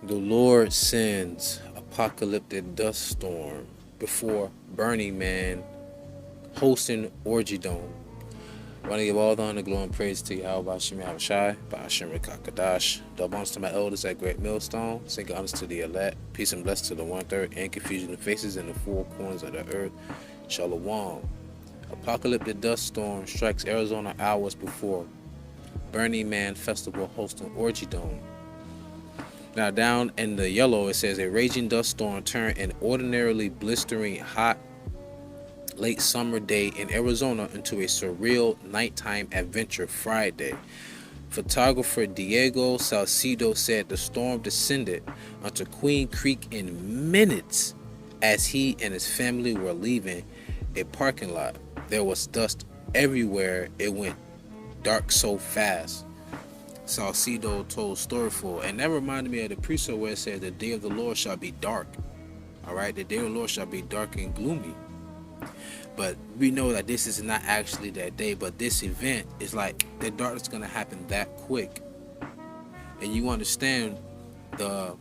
The Lord sends apocalyptic dust storm before Burning Man hosting Orgy Dome. I want to give all the honor, glory, and praise to YAHAWASHI, YAHAWASHI, Ba'ashim QADASH. Double honors to my elders at Great Millstone. Single honors to the elect. Peace and blessings to the 1/3 and confusion of faces in the four corners of the earth. Shalom. Apocalyptic dust storm strikes Arizona hours before Burning Man Festival hosting Orgy Dome. Now down in the yellow it says a raging dust storm turned an ordinarily blistering hot late summer day in Arizona into a surreal nighttime adventure Friday. Photographer Diego Salcido said the storm descended onto Queen Creek in minutes as he and his family were leaving a parking lot. There was dust everywhere. It went dark so fast. Salcido told Storyful, and that reminded me of the precept where it said the day of the Lord shall be dark. Alright, the day of the Lord shall be dark and gloomy. But we know that this is not actually that day, but this event is like the darkness is gonna happen that quick. And you understand the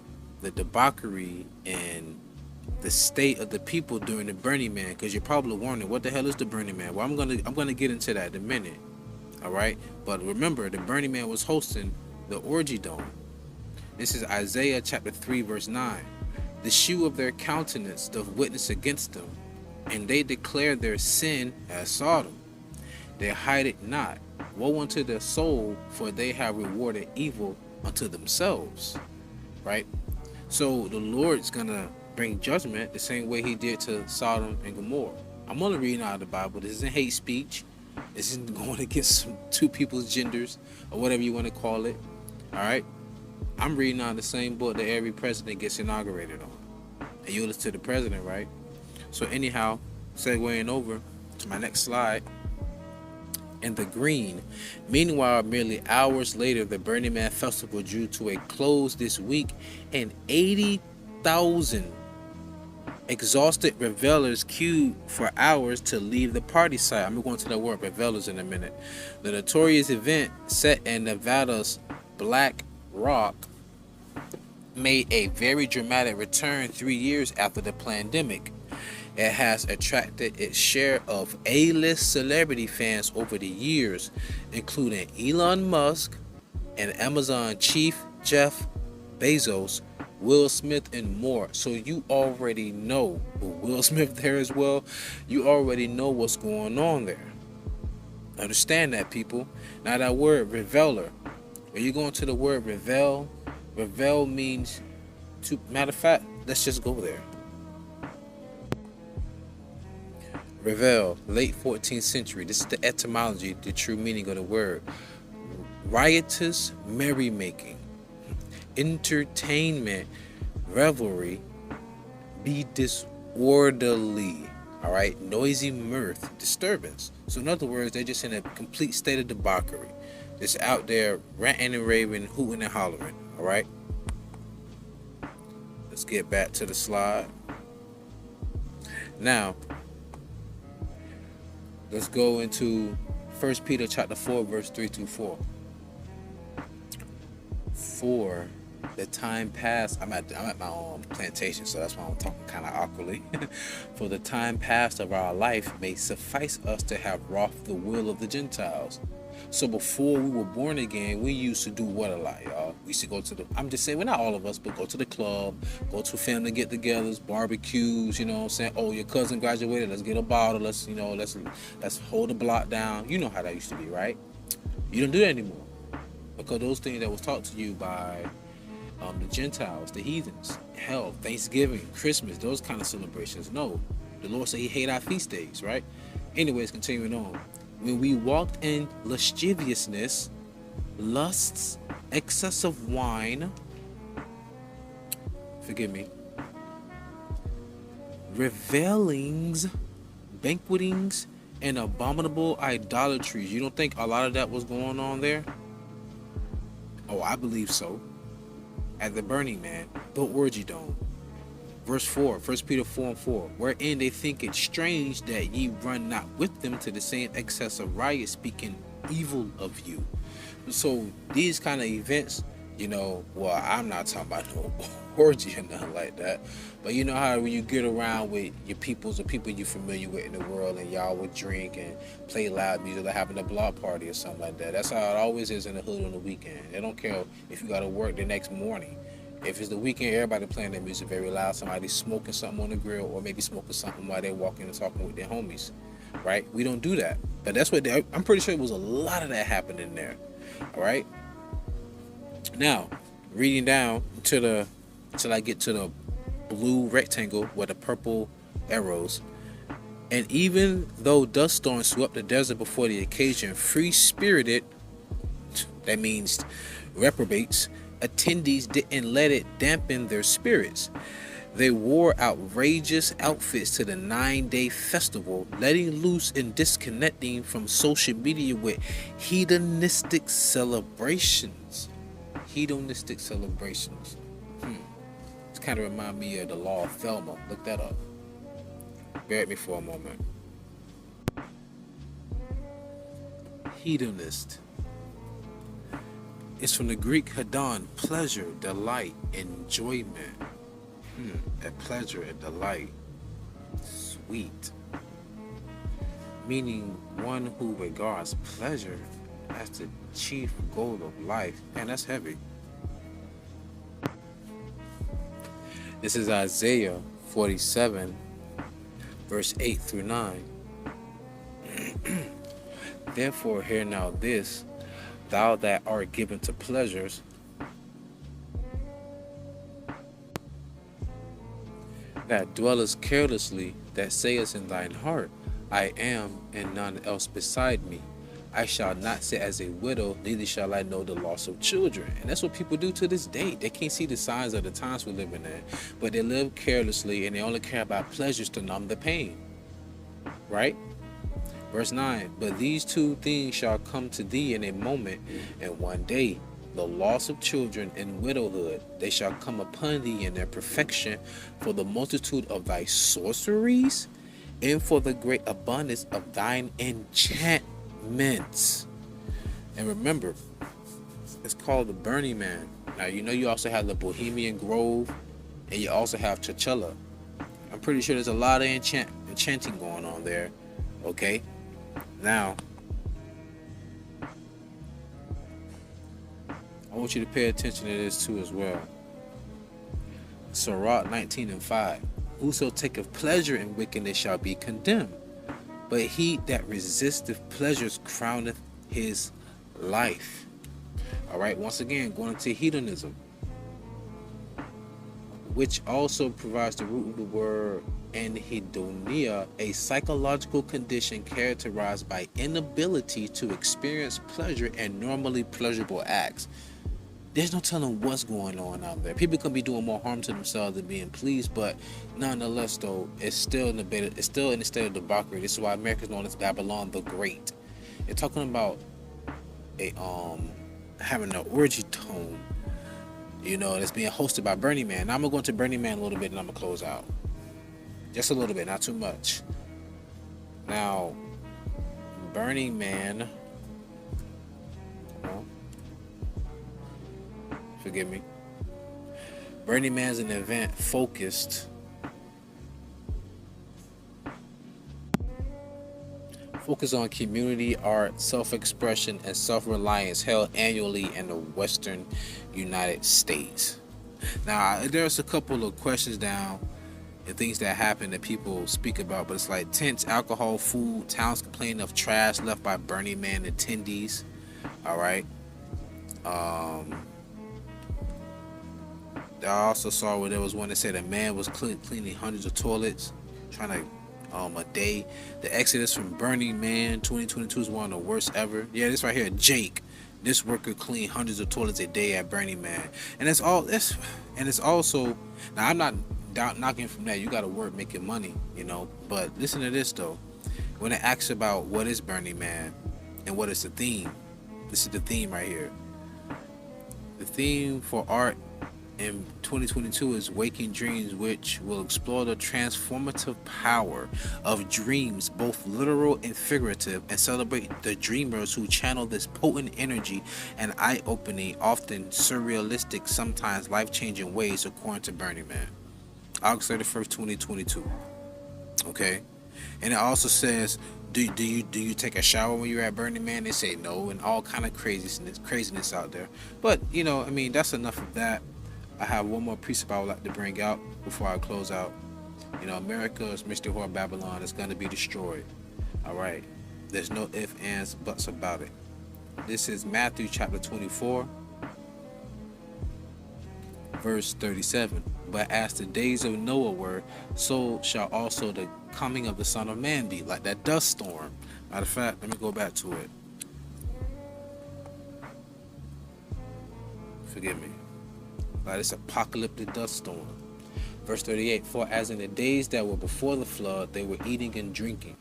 debauchery and the state of the people during the Burning Man, because you're probably wondering what the hell is the Burning Man. Well, I'm gonna get into that in a minute. Alright, but remember, the Burning Man was hosting the Orgy Dome. This is Isaiah chapter 3 verse 9. The shew of their countenance doth witness against them, and they declare their sin as Sodom. They hide it not. Woe unto their soul, for they have rewarded evil unto themselves. Right? So the Lord's gonna bring judgment the same way he did to Sodom and Gomorrah. I'm only reading out of the Bible. This isn't hate speech. This isn't going against two people's genders or whatever you want to call it. Alright? I'm reading out the same book that every president gets inaugurated on. And you listen to the president, right? So anyhow, segueing over to my next slide. In the green. Meanwhile, merely hours later, the Burning Man Festival drew to a close this week, and 80,000 exhausted revelers queued for hours to leave the party site. I'm going to that word revelers in a minute. The notorious event set in Nevada's Black Rock made a very dramatic return 3 years after the pandemic. It has attracted its share of A-list celebrity fans over the years, including Elon Musk and Amazon chief Jeff Bezos, Will Smith, and more. So you already know Will Smith there as well. You already know what's going on there. Understand that, people. Now that word reveler, when you go into the word revel means to, matter of fact, let's just go there. Revel, late 14th century. This is the etymology, the true meaning of the word. Riotous merrymaking, entertainment, revelry, be disorderly. Alright, noisy mirth, disturbance. So in other words, they're just in a complete state of debauchery. Just out there ranting and raving, hooting and hollering. Alright. Let's get back to the slide. Now, let's go into 1 Peter chapter 4, verse 3-4. For the time past, I'm at my own plantation, so that's why I'm talking kind of awkwardly. For the time past of our life may suffice us to have wrought the will of the Gentiles. So before we were born again, we used to do what a lot, y'all. We used to go to the, I'm just saying, well, not all of us, but go to the club, go to family get-togethers, barbecues, you know what I'm saying? Oh, your cousin graduated, let's get a bottle, let's hold the block down. You know how that used to be, right? You don't do that anymore. Because those things that was taught to you by the Gentiles, the heathens, hell, Thanksgiving, Christmas, those kind of celebrations. No, the Lord said he hate our feast days, right? Anyways, continuing on. When we walked in lasciviousness, lusts, excess of wine, forgive me, revelings, banquetings, and abominable idolatries. You don't think a lot of that was going on there? Oh, I believe so. At the Burning Man, the Orgy Dome. Verse 4, 1 Peter 4:4, wherein they think it strange that ye run not with them to the same excess of riot, speaking evil of you. So these kind of events, You know, well, I'm not talking about no orgy or nothing like that. But you know how when you get around with your peoples or people you're familiar with in the world, and y'all would drink and play loud music, like having a block party or something like that. That's how it always is in the hood on the weekend. They don't care if you got to work the next morning. If it's the weekend, everybody playing their music very loud. Somebody smoking something on the grill, or maybe smoking something while they're walking and talking with their homies. Right? We don't do that. But that's what I'm pretty sure it was a lot of that happening there. All right. Now, reading down to till I get to the blue rectangle with the purple arrows. And even though dust storms swept the desert before the occasion, free-spirited, that means reprobates, attendees didn't let it dampen their spirits. They wore outrageous outfits to the 9-day festival, letting loose and disconnecting from social media with hedonistic celebrations. Hedonistic celebrations. It's kind of remind me of the law of Thelma. Look that up. Bear with me for a moment. Hedonist. It's from the Greek hedon, pleasure, delight, enjoyment. A pleasure, a delight. Sweet. Meaning one who regards pleasure as the chief goal of life. Man, that's heavy. This is Isaiah 47, verse 8 through 9. Therefore, hear now this, thou that art given to pleasures, that dwellest carelessly, that sayest in thine heart, I am, and none else beside me. I shall not sit as a widow, neither shall I know the loss of children. And that's what people do to this day. They can't see the signs of the times we're living in, but they live carelessly, and they only care about pleasures to numb the pain. Right? Verse 9, but these two things shall come to thee in a moment, and one day, the loss of children and widowhood, they shall come upon thee in their perfection, for the multitude of thy sorceries, and for the great abundance of thine enchantments. And remember, it's called the Burning Man. Now, you know you also have the Bohemian Grove, and you also have Coachella. I'm pretty sure there's a lot of enchanting going on there. Okay? Now, I want you to pay attention to this too as well. Sirach 19:5. Whoso taketh pleasure in wickedness shall be condemned, but he that resisteth pleasures crowneth his life. Alright, once again, going into hedonism, which also provides the root of the word anhedonia, a psychological condition characterized by inability to experience pleasure and normally pleasurable acts. There's no telling what's going on out there. People could be doing more harm to themselves than being pleased, but nonetheless, though, it's still in the state of debauchery. This is why America is known as Babylon the Great. They're talking about having an orgy tone, you know, that's being hosted by Burning Man. Now I'm gonna go into Burning Man a little bit, and I'm gonna close out. Just a little bit, not too much. Now, Burning Man. Forgive me. Burning Man is an event focused on community, art, self-expression, and self-reliance, held annually in the Western United States. Now, there's a couple of questions down and things that happen that people speak about, but it's like tents, alcohol, food, towns complaining of trash left by Burning Man attendees. All right. I also saw where there was one that said a man was cleaning hundreds of toilets, trying to a day. The exodus from Burning Man 2022 is one of the worst ever. Yeah, this right here, Jake. This worker cleaned hundreds of toilets a day at Burning Man, and it's also. Now I'm not knocking from that. You got to work, making money, you know. But listen to this though. When it asks about what is Burning Man and what is the theme, this is the theme right here. The theme for art in 2022 is Waking Dreams, which will explore the transformative power of dreams, both literal and figurative, and celebrate the dreamers who channel this potent energy and eye-opening, often surrealistic, sometimes life-changing ways, according to Burning Man. August 31st, 2022. Okay? And it also says, do you take a shower when you're at Burning Man? They say no, and all kind of craziness out there. But, you know, I mean, that's enough of that. I have one more precept I would like to bring out before I close out. You know, America's Mr. Whore Babylon is going to be destroyed. All right. There's no ifs, ands, buts about it. This is Matthew chapter 24, verse 37. But as the days of Noah were, so shall also the coming of the Son of Man be, like that dust storm. Matter of fact, let me go back to it. Forgive me. Like this apocalyptic dust storm. Verse 38. For as in the days that were before the flood, they were eating and drinking,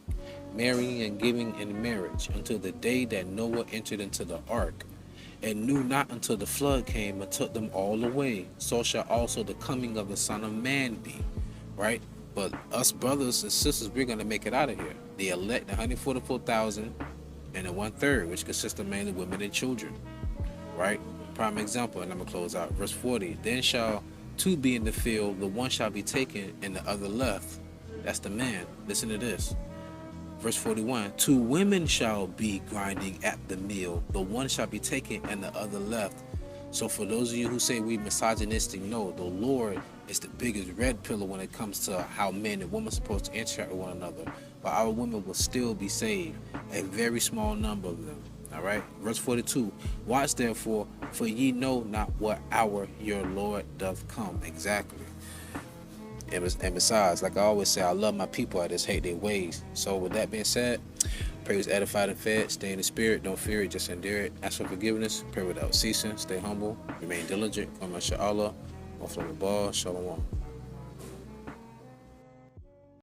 marrying and giving in marriage, until the day that Noah entered into the ark, and knew not until the flood came and took them all away. So shall also the coming of the Son of Man be. Right? But us brothers and sisters, we're going to make it out of here. The elect, the 144,000, and the 1/3, which consists of mainly women and children. Right? Prime example, and I'm going to close out. Verse 40. Then shall two be in the field, the one shall be taken and the other left. That's the man. Listen to this. Verse 41, 2 women shall be grinding at the mill, the one shall be taken and the other left. So for those of you who say we misogynistic, no, the Lord is the biggest red pillar when it comes to how men and women are supposed to interact with one another. But our women will still be saved, a very small number of them. All right, verse 42, watch therefore, for ye know not what hour your Lord doth come. Exactly. And besides, like I always say, I love my people, I just hate their ways. So with that being said, pray was edified and fed, stay in the spirit, don't fear it, just endure it. Ask for forgiveness, pray without ceasing, stay humble, remain diligent, come YAHAWAH, one from above, shalom.